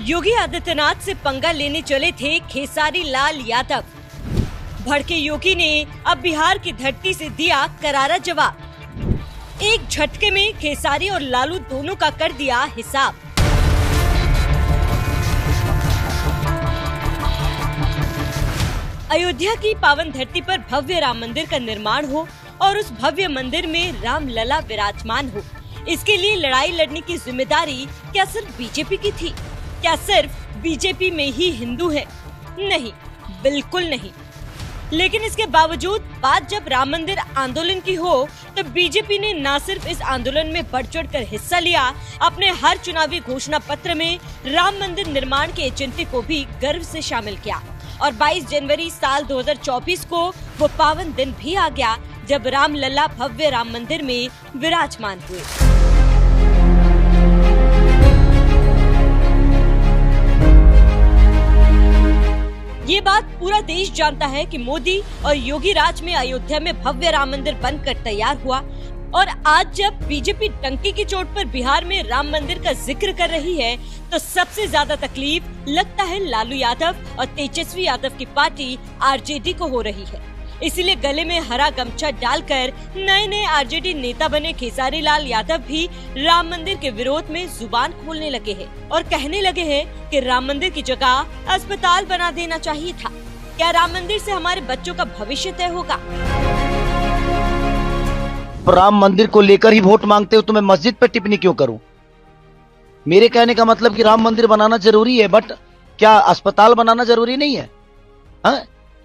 योगी आदित्यनाथ से पंगा लेने चले थे खेसारी लाल यादव। भड़के योगी ने अब बिहार की धरती से दिया करारा जवाब। एक झटके में खेसारी और लालू दोनों का कर दिया हिसाब। अयोध्या की पावन धरती पर भव्य राम मंदिर का निर्माण हो और उस भव्य मंदिर में राम लला विराजमान हो, इसके लिए लड़ाई लड़ने की जिम्मेदारी क्या सिर्फ बीजेपी की थी? क्या सिर्फ बीजेपी में ही हिंदू है? नहीं, बिल्कुल नहीं। लेकिन इसके बावजूद बात जब राम मंदिर आंदोलन की हो तो बीजेपी ने न सिर्फ इस आंदोलन में बढ़ चढ़ कर हिस्सा लिया, अपने हर चुनावी घोषणा पत्र में राम मंदिर निर्माण के एजेंडे को भी गर्व से शामिल किया। और 22 जनवरी साल 2024 को वो पावन दिन भी आ गया जब राम लला भव्य राम मंदिर में विराजमान हुए। ये बात पूरा देश जानता है कि मोदी और योगी राज में अयोध्या में भव्य राम मंदिर बनकर तैयार हुआ। और आज जब बीजेपी टंकी की चोट पर बिहार में राम मंदिर का जिक्र कर रही है तो सबसे ज्यादा तकलीफ लगता है लालू यादव और तेजस्वी यादव की पार्टी आरजेडी को हो रही है। इसीलिए गले में हरा गमछा डालकर नए आरजेडी नेता बने खेसारी लाल यादव भी राम मंदिर के विरोध में जुबान खोलने लगे हैं और कहने लगे हैं कि राम मंदिर की जगह अस्पताल बना देना चाहिए था। क्या राम मंदिर से हमारे बच्चों का भविष्य तय होगा? राम मंदिर को लेकर ही वोट मांगते हो तो मैं मस्जिद पर टिप्पणी क्यों करूं? मेरे कहने का मतलब कि राम मंदिर बनाना जरूरी है, बट क्या अस्पताल बनाना जरूरी नहीं है?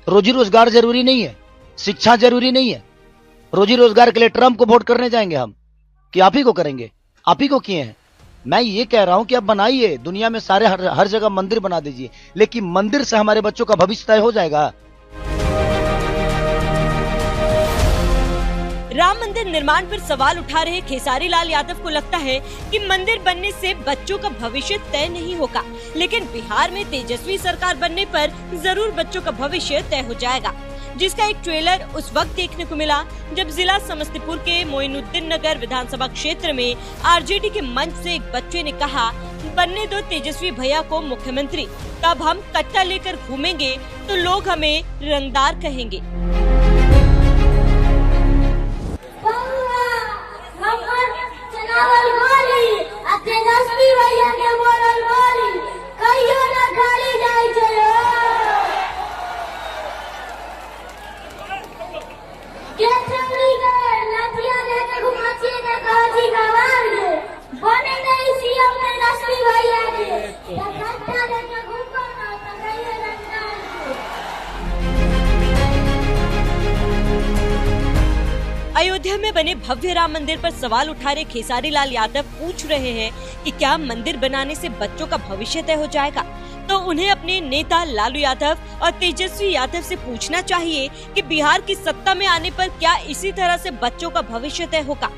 रोजी रोजगार जरूरी नहीं है? शिक्षा जरूरी नहीं है? रोजी रोजगार के लिए ट्रम्प को वोट करने जाएंगे हम कि आप ही को करेंगे? आप ही को किए हैं। मैं ये कह रहा हूं कि अब बनाइए, दुनिया में सारे हर जगह मंदिर बना दीजिए, लेकिन मंदिर से हमारे बच्चों का भविष्य तय हो जाएगा। राम मंदिर निर्माण पर सवाल उठा रहे खेसारी लाल यादव को लगता है कि मंदिर बनने से बच्चों का भविष्य तय नहीं होगा, लेकिन बिहार में तेजस्वी सरकार बनने पर जरूर बच्चों का भविष्य तय हो जाएगा। जिसका एक ट्रेलर उस वक्त देखने को मिला जब जिला समस्तीपुर के मोइनुद्दीन नगर विधानसभा क्षेत्र में आरजेडी के मंच से एक बच्चे ने कहा, बनने दो तेजस्वी भैया को मुख्यमंत्री, तब हम कट्टा लेकर घूमेंगे तो लोग हमें रंगदार कहेंगे। अयोध्या में बने भव्य राम मंदिर पर सवाल उठा रहे खेसारी लाल यादव पूछ रहे हैं कि क्या मंदिर बनाने से बच्चों का भविष्य तय हो जाएगा? तो उन्हें अपने नेता लालू यादव और तेजस्वी यादव से पूछना चाहिए कि बिहार की सत्ता में आने पर क्या इसी तरह से बच्चों का भविष्य तय होगा?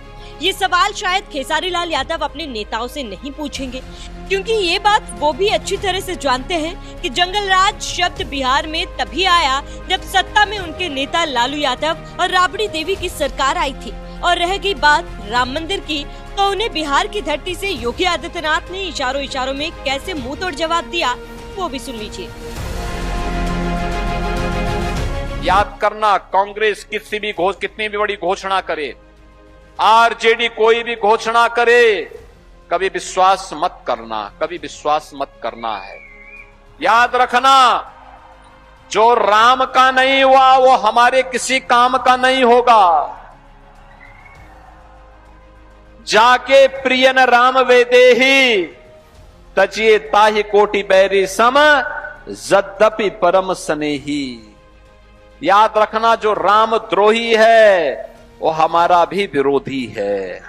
ये सवाल शायद खेसारी लाल यादव अपने नेताओं से नहीं पूछेंगे, क्योंकि ये बात वो भी अच्छी तरह से जानते हैं कि जंगल राज शब्द बिहार में तभी आया जब सत्ता में उनके नेता लालू यादव और राबड़ी देवी की सरकार आई थी। और रह गई बात राम मंदिर की, तो उन्हें बिहार की धरती से योगी आदित्यनाथ ने इशारों में कैसे मुंह तोड़ जवाब दिया, वो भी सुन लीजिए। याद करना, कांग्रेस कितनी भी बड़ी घोषणा करे, आरजेडी कोई भी घोषणा करे, कभी विश्वास मत करना, कभी विश्वास मत करना है। याद रखना, जो राम का नहीं हुआ वो हमारे किसी काम का नहीं होगा। जाके प्रियन राम वेदेही तजिए ताहि कोटि बैरी सम जद्यपि परम स्नेही। याद रखना, जो राम द्रोही है वो हमारा भी विरोधी है।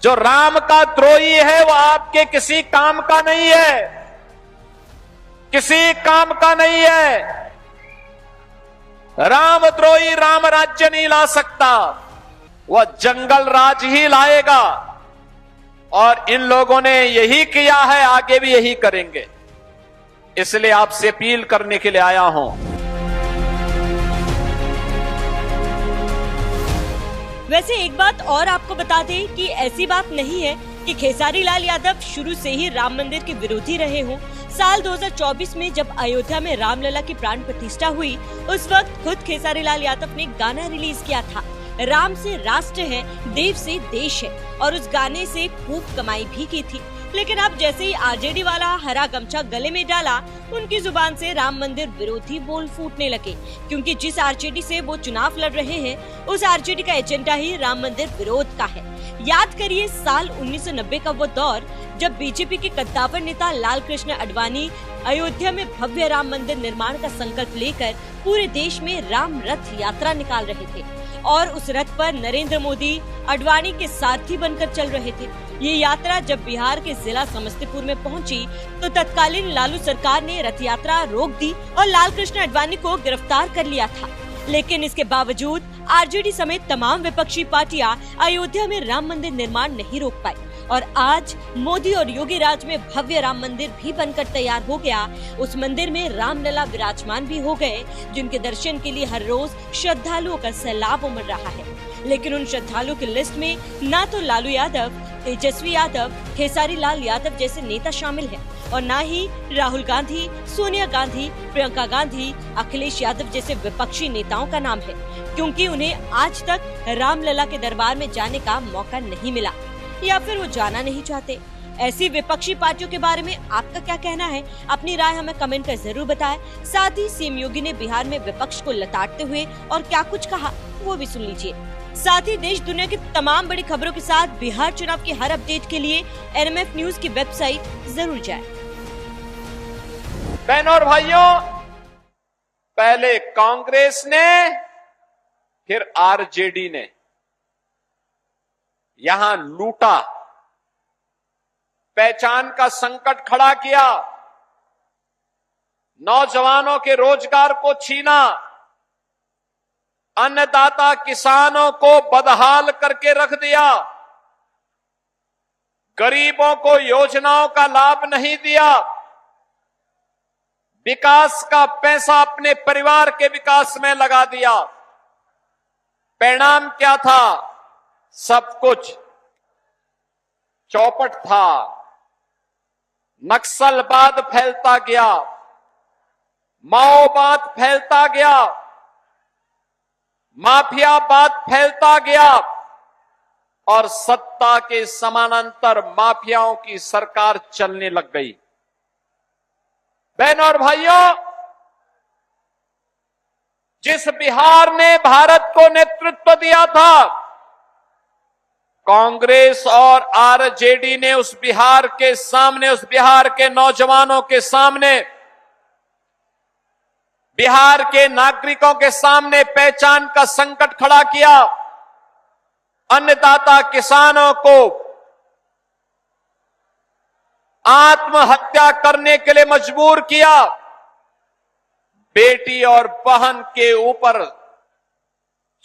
जो राम का द्रोही है वो आपके किसी काम का नहीं है, किसी काम का नहीं है। राम द्रोही राम राज्य नहीं ला सकता, वह जंगल राज ही लाएगा। और इन लोगों ने यही किया है, आगे भी यही करेंगे। इसलिए आपसे अपील करने के लिए आया हूं। वैसे एक बात और आपको बता दें कि ऐसी बात नहीं है कि खेसारी लाल यादव शुरू से ही राम मंदिर के विरोधी रहे हों। साल 2024 में जब अयोध्या में रामलला की प्राण प्रतिष्ठा हुई, उस वक्त खुद खेसारी लाल यादव ने गाना रिलीज किया था, राम से राष्ट्र है, देव से देश है, और उस गाने से खूब कमाई भी की थी। लेकिन अब जैसे ही आरजेडी वाला हरा गमछा गले में डाला, उनकी जुबान से राम मंदिर विरोधी बोल फूटने लगे, क्योंकि जिस आरजेडी से वो चुनाव लड़ रहे हैं, उस आरजेडी का एजेंडा ही राम मंदिर विरोध का है। याद करिए साल 1990 का वो दौर जब बीजेपी के कद्दावर नेता लाल कृष्ण आडवाणी अयोध्या में भव्य राम मंदिर निर्माण का संकल्प लेकर पूरे देश में राम रथ यात्रा निकाल रहे थे, और उस रथ पर नरेंद्र मोदी आडवाणी के सारथी बनकर चल रहे थे। ये यात्रा जब बिहार के जिला समस्तीपुर में पहुंची, तो तत्कालीन लालू सरकार ने रथ यात्रा रोक दी और लाल कृष्ण आडवाणी को गिरफ्तार कर लिया था। लेकिन इसके बावजूद आरजेडी समेत तमाम विपक्षी पार्टियां अयोध्या में राम मंदिर निर्माण नहीं रोक पाई, और आज मोदी और योगी राज में भव्य राम मंदिर भी बनकर तैयार हो गया। उस मंदिर में रामलला विराजमान भी हो गए, जिनके दर्शन के लिए हर रोज श्रद्धालुओं का सैलाब उमड़ रहा है। लेकिन उन श्रद्धालुओं की लिस्ट में ना तो लालू यादव, तेजस्वी यादव, खेसारी लाल यादव जैसे नेता शामिल हैं, और ना ही राहुल गांधी, सोनिया गांधी, प्रियंका गांधी, अखिलेश यादव जैसे विपक्षी नेताओं का नाम है, क्योंकि उन्हें आज तक रामलला के दरबार में जाने का मौका नहीं मिला, या फिर वो जाना नहीं चाहते। ऐसी विपक्षी पार्टियों के बारे में आपका क्या कहना है? अपनी राय हमें कमेंट कर जरूर बताएं। साथ ही सीएम योगी ने बिहार में विपक्ष को लताड़ते हुए और क्या कुछ कहा, वो भी सुन लीजिए। साथ ही देश दुनिया की तमाम बड़ी खबरों के साथ बिहार चुनाव की हर अपडेट के लिए NMF न्यूज की वेबसाइट जरूर जाएं। बहनों और भाइयों, पहले कांग्रेस ने, फिर आरजेडी ने यहां लूटा, पहचान का संकट खड़ा किया, नौजवानों के रोजगार को छीना, अन्नदाता किसानों को बदहाल करके रख दिया, गरीबों को योजनाओं का लाभ नहीं दिया, विकास का पैसा अपने परिवार के विकास में लगा दिया। परिणाम क्या था? सब कुछ चौपट था। नक्सलवाद फैलता गया, माओवाद फैलता गया, माफियावाद फैलता गया, और सत्ता के समानांतर माफियाओं की सरकार चलने लग गई। बहनों और भाइयों, जिस बिहार ने भारत को नेतृत्व दिया था, कांग्रेस और आरजेडी ने उस बिहार के सामने, उस बिहार के नौजवानों के सामने, बिहार के नागरिकों के सामने पहचान का संकट खड़ा किया। अन्नदाता किसानों को आत्महत्या करने के लिए मजबूर किया। बेटी और बहन के ऊपर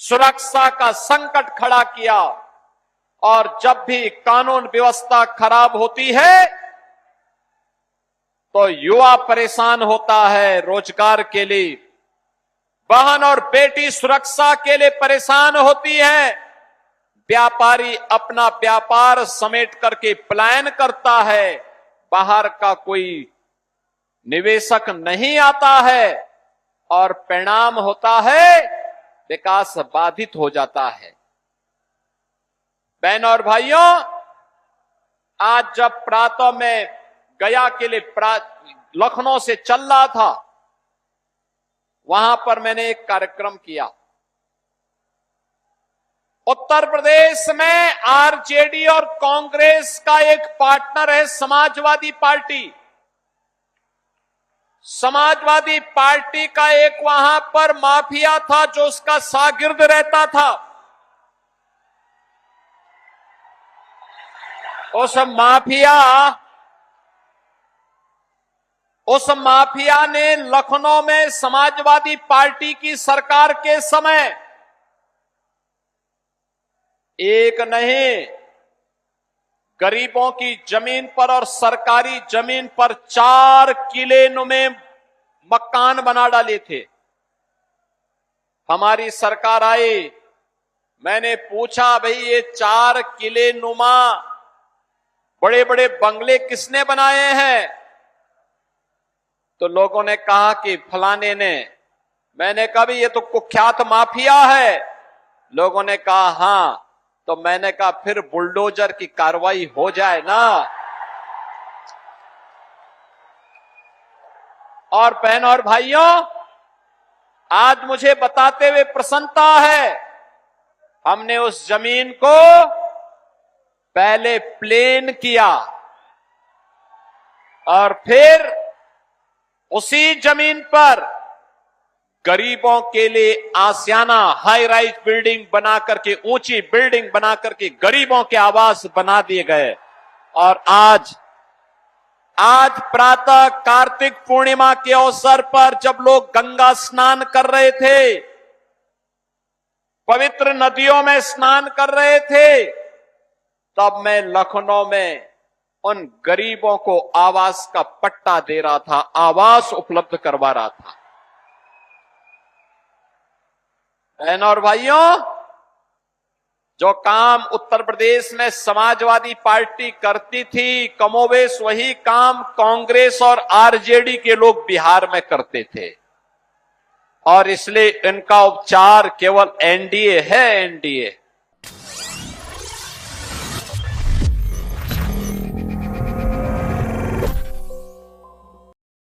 सुरक्षा का संकट खड़ा किया, और जब भी कानून व्यवस्था खराब होती है तो युवा परेशान होता है रोजगार के लिए, बहन और बेटी सुरक्षा के लिए परेशान होती है, व्यापारी अपना व्यापार समेट करके पलायन करता है, बाहर का कोई निवेशक नहीं आता है, और परिणाम होता है विकास बाधित हो जाता है। बहनों और भाइयों, आज जब प्रातः में गया के लिए लखनऊ से चल रहा था, वहां पर मैंने एक कार्यक्रम किया। उत्तर प्रदेश में आरजेडी और कांग्रेस का एक पार्टनर है समाजवादी पार्टी। समाजवादी पार्टी का एक वहां पर माफिया था जो उसका शागिर्द रहता था। उस माफिया ने लखनऊ में समाजवादी पार्टी की सरकार के समय एक नहीं, गरीबों की जमीन पर और सरकारी जमीन पर 4 किले नुमे मकान बना डाले थे। हमारी सरकार आई, मैंने पूछा, भाई ये 4 किले नुमा बड़े बड़े बंगले किसने बनाए हैं? तो लोगों ने कहा कि फलाने ने। मैंने कहा भी ये तो कुख्यात माफिया है। लोगों ने कहा हां। तो मैंने कहा फिर बुलडोजर की कार्रवाई हो जाए ना। और बहनों और भाइयों, आज मुझे बताते हुए प्रसन्नता है, हमने उस जमीन को पहले प्लेन किया और फिर उसी जमीन पर गरीबों के लिए आसियाना हाई राइज बिल्डिंग बना करके, ऊंची बिल्डिंग बना करके गरीबों के आवास बना दिए गए। और आज प्रातः कार्तिक पूर्णिमा के अवसर पर जब लोग गंगा स्नान कर रहे थे, पवित्र नदियों में स्नान कर रहे थे, तब मैं लखनऊ में उन गरीबों को आवास का पट्टा दे रहा था, आवास उपलब्ध करवा रहा था। बहनों और भाइयों, जो काम उत्तर प्रदेश में समाजवादी पार्टी करती थी, कमोबेश वही काम कांग्रेस और आरजेडी के लोग बिहार में करते थे। और इसलिए इनका उपचार केवल एनडीए है, एनडीए।